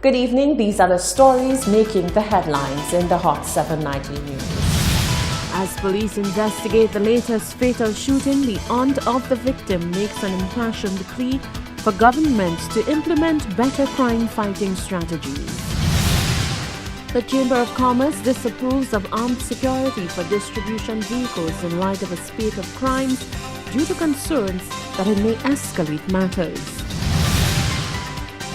Good evening, these are the stories making the headlines in the Hot 7 Nightly News. As police investigate the latest fatal shooting, the aunt of the victim makes an impassioned plea for government to implement better crime-fighting strategies. The Chamber of Commerce disapproves of armed security for distribution vehicles in light of a spate of crimes due to concerns that it may escalate matters.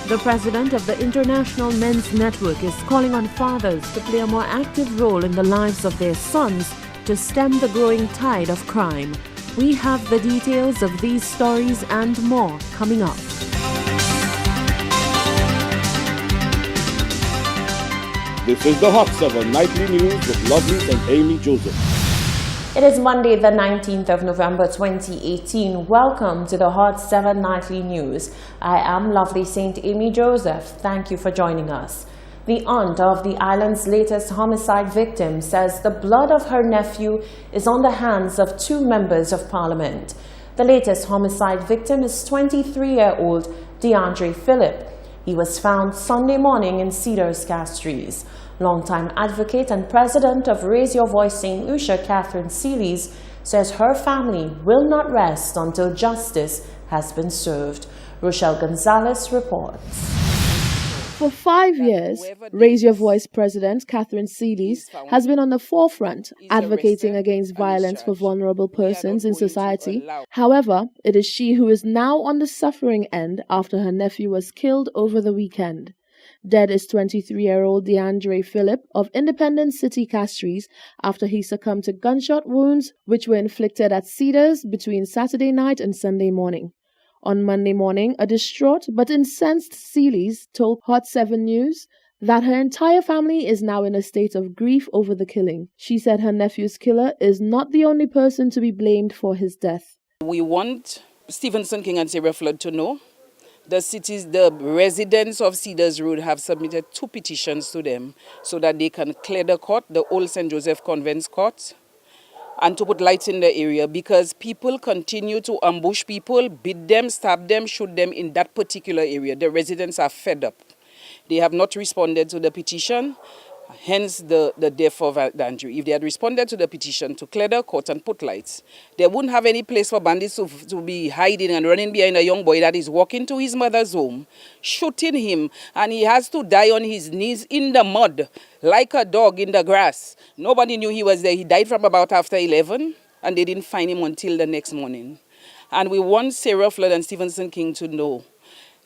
The president of the International Men's Network is calling on fathers to play a more active role in the lives of their sons to stem the growing tide of crime. We have the details of these stories and more coming up. This is the Hot 7 Nightly News with Lovely and Amy Joseph. It is Monday, the 19th of November 2018. Welcome to the Hot 7 Nightly News. I am Lovely St. Amy Joseph. Thank you for joining us. The aunt of the island's latest homicide victim says the blood of her nephew is on the hands of two members of parliament. The latest homicide victim is 23-year-old DeAndre Phillip. He was found Sunday morning in Cedars Castries. Longtime advocate and president of Raise Your Voice St. Lucia, Catherine Seelys, says her family will not rest until justice has been served. Rochelle Gonzalez reports. For 5 years, Raise Your Voice President Catherine Seelys has been on the forefront advocating against violence for vulnerable persons in society. However, it is she who is now on the suffering end after her nephew was killed over the weekend. Dead is 23-year-old DeAndre Phillip of Independence City, Castries, after he succumbed to gunshot wounds which were inflicted at Cedars between Saturday night and Sunday morning. On Monday morning, a distraught but incensed Seelys told Hot 7 News that her entire family is now in a state of grief over the killing. She said her nephew's killer is not the only person to be blamed for his death. We want Stevenson King and Sarah Flood to know the residents of Cedars Road have submitted 2 petitions to them so that they can clear the court, the old St. Joseph Convent's court, and to put lights in the area because people continue to ambush people, beat them, stab them, shoot them in that particular area. The residents are fed up. They have not responded to the petition, hence the death of DeAndre. If they had responded to the petition to clear the court and put lights, they wouldn't have any place for bandits to be hiding and running behind a young boy that is walking to his mother's home, shooting him, and he has to die on his knees in the mud like a dog in the grass. Nobody knew he was there. He died from about after 11, and they didn't find him until the next morning. And we want Sarah Flood and Stevenson King to know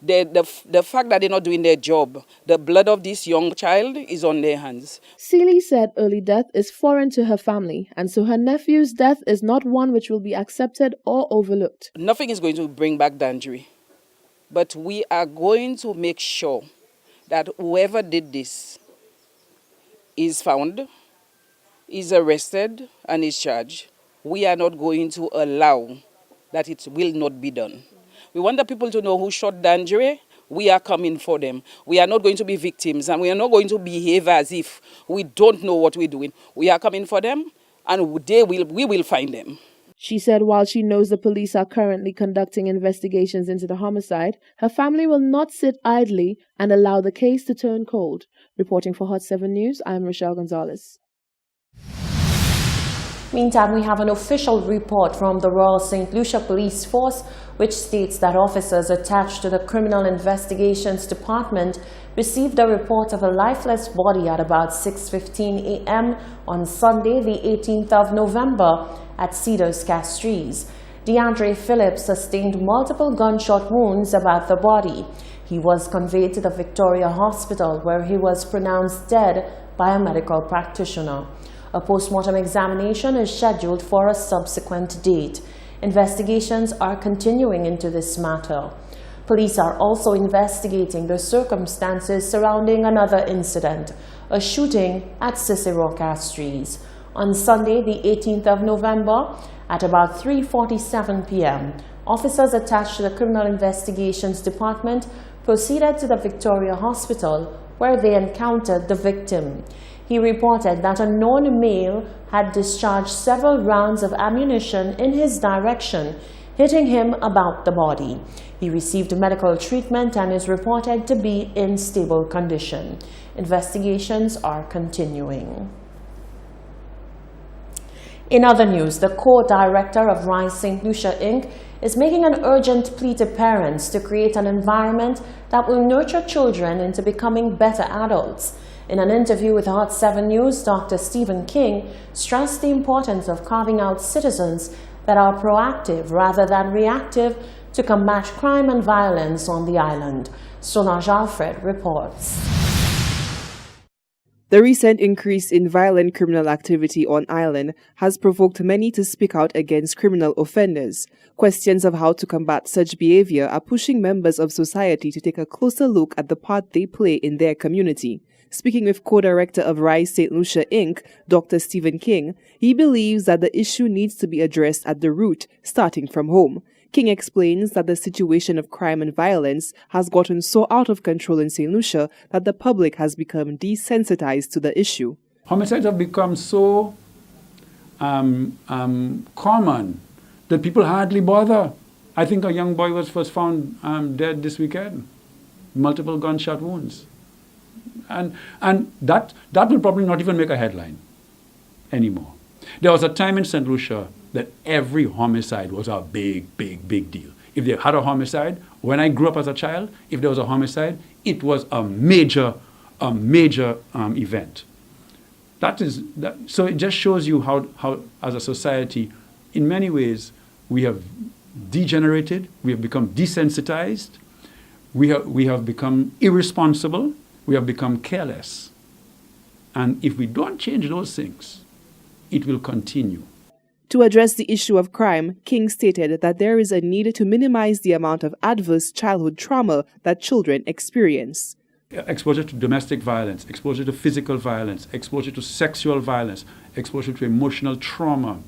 the fact that they're not doing their job, the blood of this young child is on their hands. Seelys said early death is foreign to her family, and so her nephew's death is not one which will be accepted or overlooked. Nothing is going to bring back DeAndre, but we are going to make sure that whoever did this is found, is arrested, and is charged. We are not going to allow that it will not be done. We want the people to know who shot DeAndre. We are coming for them. We are not going to be victims, and we are not going to behave as if we don't know what we're doing. We are coming for them, and we will find them. She said while she knows the police are currently conducting investigations into the homicide, her family will not sit idly and allow the case to turn cold. Reporting for Hot 7 News, I am Rochelle Gonzalez. Meantime, we have an official report from the Royal St. Lucia Police Force which states that officers attached to the Criminal Investigations Department received a report of a lifeless body at about 6:15 a.m. on Sunday, the 18th of November at Cedars Castries. DeAndre Phillip sustained multiple gunshot wounds about the body. He was conveyed to the Victoria Hospital where he was pronounced dead by a medical practitioner. A post-mortem examination is scheduled for a subsequent date. Investigations are continuing into this matter. Police are also investigating the circumstances surrounding another incident, a shooting at Cicero Castries. On Sunday, the 18th of November, at about 3:47 p.m., officers attached to the Criminal Investigations Department proceeded to the Victoria Hospital where they encountered the victim. He reported that a known male had discharged several rounds of ammunition in his direction hitting him about the body. He received medical treatment and is reported to be in stable condition. Investigations are continuing. In other news, the co-director of Rise St. Lucia Inc. is making an urgent plea to parents to create an environment that will nurture children into becoming better adults. In an interview with Hot 7 News, Dr. Stephen King stressed the importance of carving out citizens that are proactive rather than reactive to combat crime and violence on the island. Solange Alfred reports. The recent increase in violent criminal activity on island has provoked many to speak out against criminal offenders. Questions of how to combat such behavior are pushing members of society to take a closer look at the part they play in their community. Speaking with co-director of Rise St. Lucia Inc., Dr. Stephen King, he believes that the issue needs to be addressed at the root, starting from home. King explains that the situation of crime and violence has gotten so out of control in St. Lucia that the public has become desensitized to the issue. Homicides have become so common that people hardly bother. I think a young boy was first found dead this weekend, multiple gunshot wounds. And that will probably not even make a headline anymore. There was a time in St. Lucia that every homicide was a big deal. If they had a homicide, when I grew up as a child, if there was a homicide, it was a major event. So it just shows you how as a society, in many ways, we have degenerated, we have become desensitized, we have become irresponsible, we have become careless. And if we don't change those things, it will continue. To address the issue of crime, King stated that there is a need to minimize the amount of adverse childhood trauma that children experience. Exposure to domestic violence, exposure to physical violence, exposure to sexual violence, exposure to emotional trauma,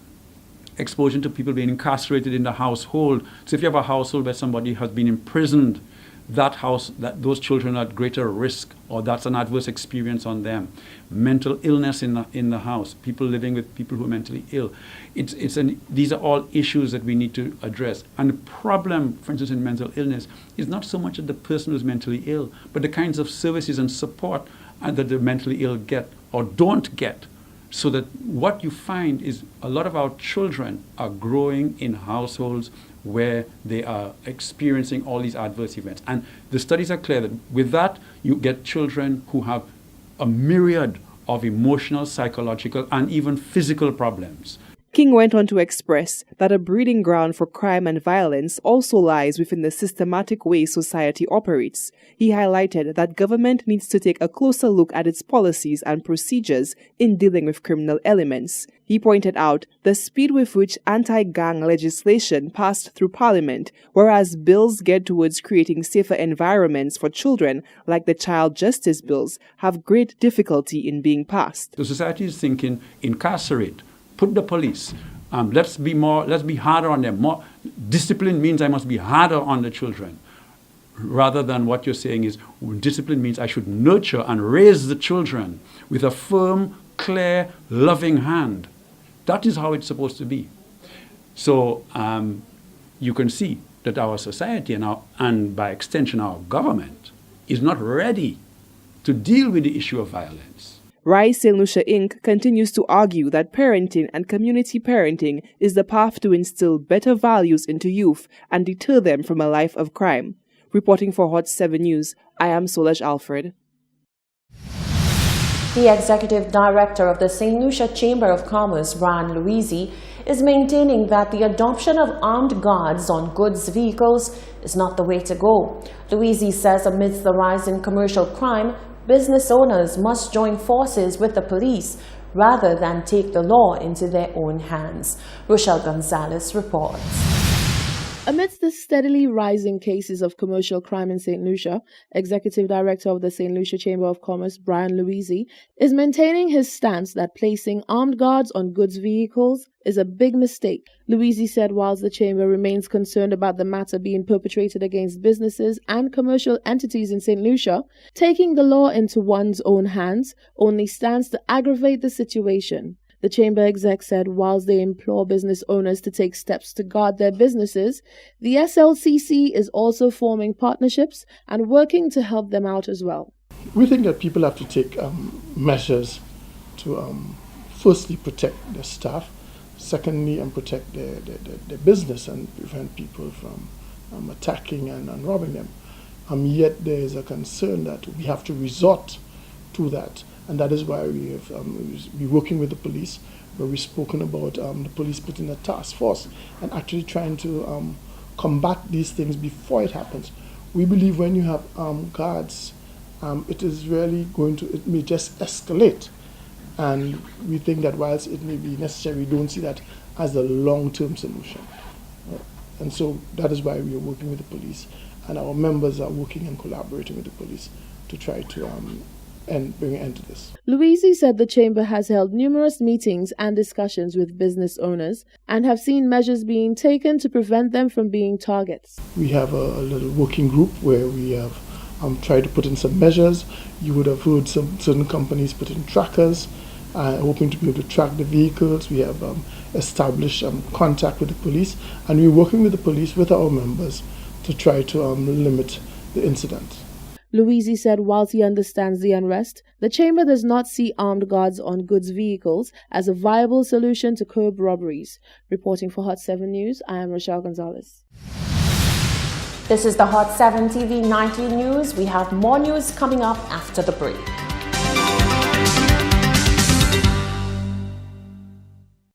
exposure to people being incarcerated in the household. So if you have a household where somebody has been imprisoned, those children are at greater risk, or that's an adverse experience on them. Mental illness in the house, people living with people who are mentally ill. These are all issues that we need to address. And the problem, for instance, in mental illness is not so much that the person who's mentally ill, but the kinds of services and support that the mentally ill get or don't get. So that what you find is a lot of our children are growing in households where they are experiencing all these adverse events. And the studies are clear that with that, you get children who have a myriad of emotional, psychological, and even physical problems. King went on to express that a breeding ground for crime and violence also lies within the systematic way society operates. He highlighted that government needs to take a closer look at its policies and procedures in dealing with criminal elements. He pointed out the speed with which anti-gang legislation passed through Parliament, whereas bills geared towards creating safer environments for children, like the child justice bills, have great difficulty in being passed. The society is thinking, incarcerate, put the police. Let's be harder on them. More discipline means I must be harder on the children, rather than what you're saying is discipline means I should nurture and raise the children with a firm, clear, loving hand. That is how it's supposed to be. So you can see that our society and by extension our government is not ready to deal with the issue of violence. Rise St. Lucia Inc. continues to argue that parenting and community parenting is the path to instill better values into youth and deter them from a life of crime. Reporting for Hot 7 News, I am Solange Alfred. The executive director of the St. Lucia Chamber of Commerce, Brian Louisi, is maintaining that the adoption of armed guards on goods vehicles is not the way to go. Louisi says amidst the rise in commercial crime, business owners must join forces with the police rather than take the law into their own hands. Rochelle Gonzalez reports. Amidst the steadily rising cases of commercial crime in St. Lucia, Executive Director of the St. Lucia Chamber of Commerce, Brian Louisi, is maintaining his stance that placing armed guards on goods vehicles is a big mistake. Louisi said whilst the Chamber remains concerned about the matter being perpetrated against businesses and commercial entities in St. Lucia, taking the law into one's own hands only stands to aggravate the situation. The chamber exec said whilst they implore business owners to take steps to guard their businesses, the SLCC is also forming partnerships and working to help them out as well. We think that people have to take measures to firstly protect their staff, secondly protect their business and prevent people from attacking and robbing them. Yet there is a concern that we have to resort to that, and that is why we have we're working with the police, where we've spoken about the police putting a task force and actually trying to combat these things before it happens. We believe when you have guards, it is really it may just escalate. And we think that whilst it may be necessary, we don't see that as a long-term solution. And so that is why we are working with the police, and our members are working and collaborating with the police to try to bring an end to this. Louisi said the chamber has held numerous meetings and discussions with business owners and have seen measures being taken to prevent them from being targets. We have a little working group where we have tried to put in some measures. You would have heard some certain companies put in trackers, hoping to be able to track the vehicles. We have established contact with the police, and we're working with the police, with our members, to try to limit the incident. Louisi said whilst he understands the unrest, the chamber does not see armed guards on goods vehicles as a viable solution to curb robberies. Reporting for Hot 7 News, I am Rochelle Gonzalez. This is the Hot 7 TV Nightly News. We have more news coming up after the break.